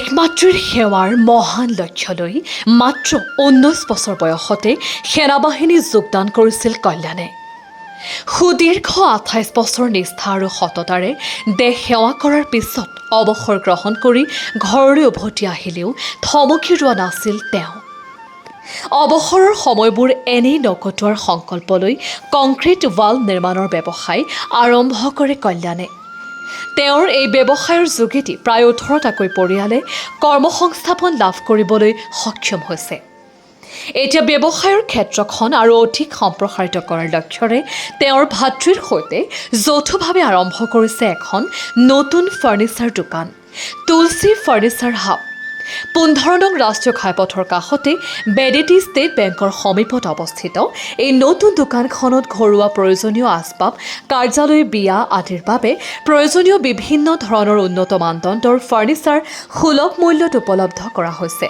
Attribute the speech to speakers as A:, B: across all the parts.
A: দেশমাতৃৰ সেৱাৰ মহান লক্ষ্য লৈ মাত্ৰ 19 বছৰ বয়সতে সেনাবাহিনী যোগদান কৰিছিল কল্যাণে। সুদীৰ্ঘ 28 বছৰ নিষ্ঠা আৰু সততাৰে দেশ সেৱা কৰাৰ পিছত অৱসৰ গ্ৰহণ কৰি ঘৰলৈ উভতি আহিলেও থমকি ৰোৱা নাছিল তেওঁ। অৱসৰৰ সময়বোৰ এনেই নকটোৱাৰ সংকল্প লৈ কংক্ৰিট ৱাল নিৰ্মাণৰ ব্যৱসায় আৰম্ভ কৰে কল্যাণে। তেওঁৰ এই ব্যৱসায়ৰ যোগেদি প্ৰায় 18টাকৈ পৰিয়ালে কৰ্মসংস্থাপন লাভ কৰিবলৈ সক্ষম হৈছে। এতিয়া ব্যৱসায়ৰ ক্ষেত্ৰখন আৰু অধিক সম্প্ৰসাৰিত কৰাৰ লক্ষ্যৰে তেওঁৰ ভাতৃৰ সৈতে যৌথভাৱে আৰম্ভ কৰিছে এখন নতুন ফাৰ্ণিচাৰ দোকান, তুলসী ফাৰ্ণিচাৰ হাব। 15 নং ৰাষ্ট্ৰীয় ঘাইপথৰ কাষতে বেডেটি ষ্টেট বেংকৰ সমীপত অৱস্থিত এই নতুন দোকানখনত ঘৰুৱা প্ৰয়োজনীয় আচবাব, কাৰ্যালয়, বিয়া আদিৰ বাবে প্ৰয়োজনীয় বিভিন্ন ধৰণৰ উন্নত মানদণ্ডৰ ফাৰ্ণিচাৰ সুলভ মূল্যত উপলব্ধ কৰা হৈছে।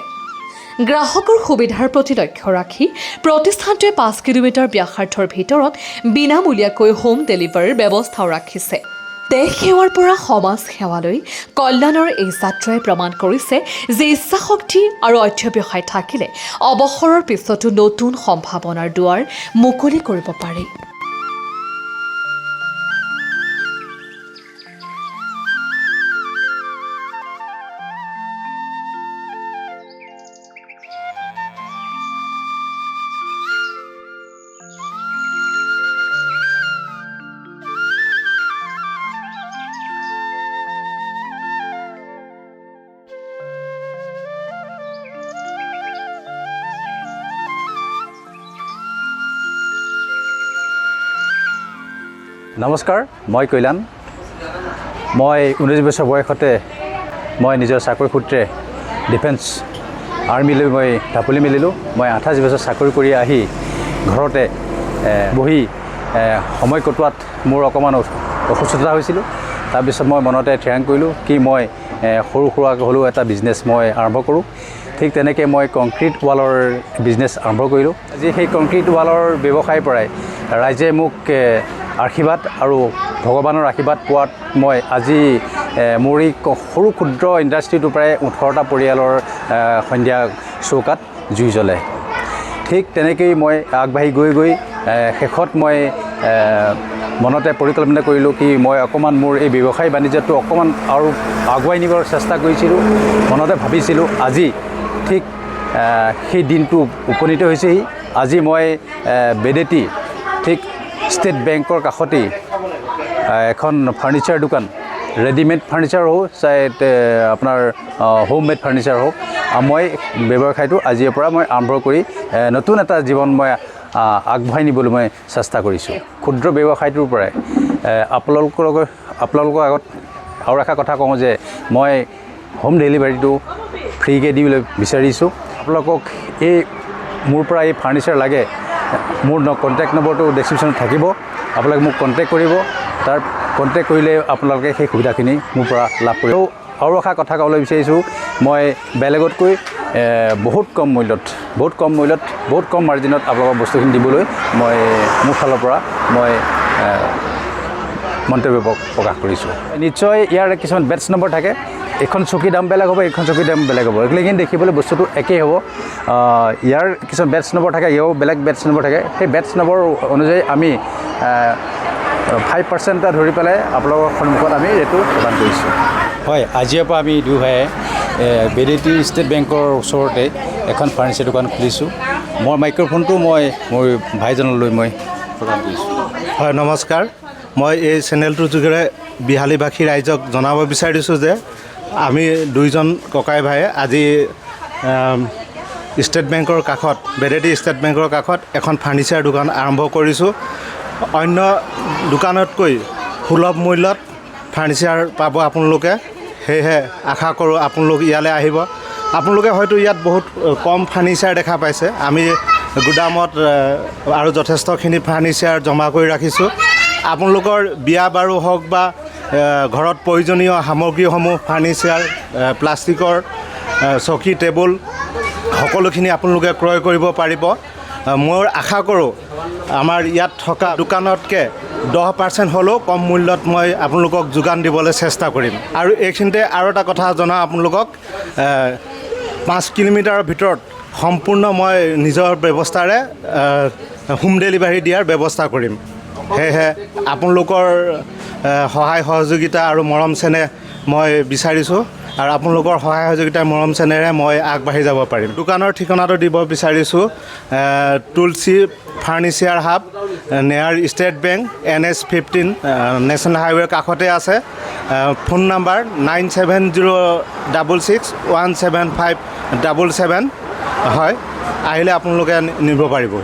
A: গ্ৰাহকৰ সুবিধাৰ প্ৰতি লক্ষ্য ৰাখি প্ৰতিষ্ঠানটোৱে 5 কিলোমিটাৰ ব্যাসাৰ্ধৰ ভিতৰত বিনামূলীয়াকৈ হোম ডেলিভাৰীৰ ব্যৱস্থাও ৰাখিছে। দেশ সেৱাৰ পৰা সমাজ সেৱালৈ কল্যাণৰ এই যাত্ৰাই প্ৰমাণ কৰিছে যে ইচ্ছাশক্তি আৰু অধ্যৱসায় থাকিলে অৱসৰৰ পিছতো নতুন সম্ভাৱনাৰ দুৱাৰ মুকলি কৰিব পাৰি।
B: নমস্কাৰ, মই কল্যাণ। মই 19 বছৰ বয়সতে মই নিজৰ চাকৰি সূত্ৰে ডিফেন্স আৰ্মিলৈ মই ঢাপলি মেলিলোঁ। মই 28 বছৰ চাকৰি কৰি আহি ঘৰতে বহি সময় কটোৱাত মোৰ অকণমান অসুস্থতা হৈছিলোঁ। তাৰপিছত মই মনতে থিৰাং কৰিলোঁ কি মই সৰু সুৰাকৈ হ'লেও এটা বিজনেছ মই আৰম্ভ কৰোঁ। ঠিক তেনেকৈ মই কংক্ৰিট ৱালৰ বিজনেছ আৰম্ভ কৰিলোঁ। আজি সেই কংক্ৰিট ৱালৰ ব্যৱসায়ৰ পৰাই ৰাইজে মোক আশীৰ্বাদ আৰু ভগৱানৰ আশীৰ্বাদ পোৱাত মই আজি মোৰ এই সৰু ক্ষুদ্ৰ ইণ্ডাষ্ট্ৰিটোৰ পৰাই 18টা পৰিয়ালৰ সন্ধিয়া চৌকাত জুই জ্বলে। ঠিক তেনেকৈয়ে মই আগবাঢ়ি গৈ শেষত মই মনতে পৰিকল্পনা কৰিলোঁ কি মই অকণমান মোৰ এই ব্যৱসায় বাণিজ্যটো অকণমান আৰু আগুৱাই নিবৰ চেষ্টা কৰিছিলোঁ। মনতে ভাবিছিলোঁ আজি ঠিক সেই দিনটো উপনীত হৈছেহি। আজি মই বেডেটি ঠিক ষ্টেট বেংকৰ কাষতেই এখন ফাৰ্ণিচাৰ দোকান, ৰেডিমেড ফাৰ্ণিচাৰ হওক চাই আপোনাৰ হোম মেড ফাৰ্ণিচাৰ হওক, মই ব্যৱসায়টো আজিৰ পৰা মই আৰম্ভ কৰি নতুন এটা জীৱন মই আগবঢ়াই নিবলৈ মই চেষ্টা কৰিছোঁ। ক্ষুদ্ৰ ব্যৱসায়টোৰ পৰাই আপোনালোকৰ আগত আৰু এটা কথা কওঁ যে মই হোম ডেলিভাৰীটো ফ্ৰীকৈ দিবলৈ বিচাৰিছোঁ। আপোনালোকক মোৰ পৰা এই ফাৰ্ণিচাৰ লাগে, মোৰ কণ্টেক্ট নম্বৰটো ডেছক্ৰিপশ্যনত থাকিব। আপোনালোকে মোক কণ্টেক্ট কৰিব। তাৰ কণ্টেক্ট কৰিলে আপোনালোকে সেই সুবিধাখিনি মোৰ পৰা লাভ কৰিব। আৰু এটা কথা ক'বলৈ বিচাৰিছোঁ, মই বেলেগতকৈ বহুত কম মূল্যত বহুত কম মাৰ্জিনত আপোনালোকৰ বস্তুখিনি দিবলৈ মই মোৰ ফালৰ পৰা মই মন্তব্য প্ৰকাশ কৰিছোঁ। নিশ্চয় ইয়াৰ কিছুমান বেটছ নম্বৰ থাকে। এখন চকী দাম বেলেগ হ'ব, এখন চকীৰ দাম বেলেগ হ'ব। কিন্তু দেখিবলৈ বস্তুটো একেই হ'ব। ইয়াৰ কিছুমান বেটছ নম্বৰ থাকে, ইয়াৰো বেলেগ বেটছ নম্বৰ থাকে। সেই বেটছ নম্বৰ অনুযায়ী আমি 5% ধৰি পেলাই আপোনালোকৰ সন্মুখত আমি এইটো প্ৰদান কৰিছোঁ। হয়, আজিৰ পৰা আমি দুভায়ে বেডেটি ষ্টেট বেংকৰ ওচৰতে এখন ফাৰ্ণিচাৰ দোকান খুলিছোঁ। মোৰ মাইক্ৰফোনটো মই মোৰ ভাইজনলৈ মই প্ৰদান কৰিছোঁ।
C: হয়, নমস্কাৰ। মই এই চেনেলটোৰ যোগেৰে বিহালীবাসী ৰাইজক জনাব বিচাৰিছোঁ যে আমি দুইজন ককাই ভায়ে আজি ষ্টেট বেংকৰ কাষত, বেডেটি ষ্টেট বেংকৰ কাষত এখন ফাৰ্ণিচাৰ দোকান আৰম্ভ কৰিছোঁ। অন্য দোকানতকৈ সুলভ মূল্যত ফাৰ্ণিচাৰ পাব আপোনালোকে। সেয়েহে আশা কৰোঁ আপোনালোক ইয়ালৈ আহিব। আপোনালোকে হয়তো ইয়াত বহুত কম ফাৰ্ণিচাৰ দেখা পাইছে। আমি গুদামত আৰু যথেষ্টখিনি ফাৰ্ণিচাৰ জমা কৰি ৰাখিছোঁ। আপোনালোকৰ বিয়া বাৰু হওক বা ঘৰত প্ৰয়োজনীয় সামগ্ৰীসমূহ, ফাৰ্ণিচাৰ, প্লাষ্টিকৰ চকী, টেবুল সকলোখিনি আপোনালোকে ক্ৰয় কৰিব পাৰিব। মই আশা কৰোঁ আমাৰ ইয়াত থকা দোকানতকৈ 10% হ'লেও কম মূল্যত মই আপোনালোকক যোগান দিবলৈ চেষ্টা কৰিম আৰু এইখিনিতে আৰু এটা কথা জনাওঁ আপোনালোকক 5 কিলোমিটাৰৰ ভিতৰত সম্পূৰ্ণ মই নিজৰ ব্যৱস্থাৰে হোম ডেলিভাৰী দিয়াৰ ব্যৱস্থা কৰিম সেয়েহে আপোনালোকৰ সহায় সহযোগিতা আৰু মৰম চেনেহ মই বিচাৰিছোঁ আৰু আপোনালোকৰ সহায় সহযোগিতা মৰম চেনেৰে মই আগবাঢ়ি যাব পাৰিম দোকানৰ ঠিকনাটো দিব বিচাৰিছোঁ Tulsi furniture hub near State Bank NH15 national হাইৱেৰ কাষতে আছে ফোন নাম্বাৰ 9706617577 হয় আহিলে আপোনালোকে নিব পাৰিব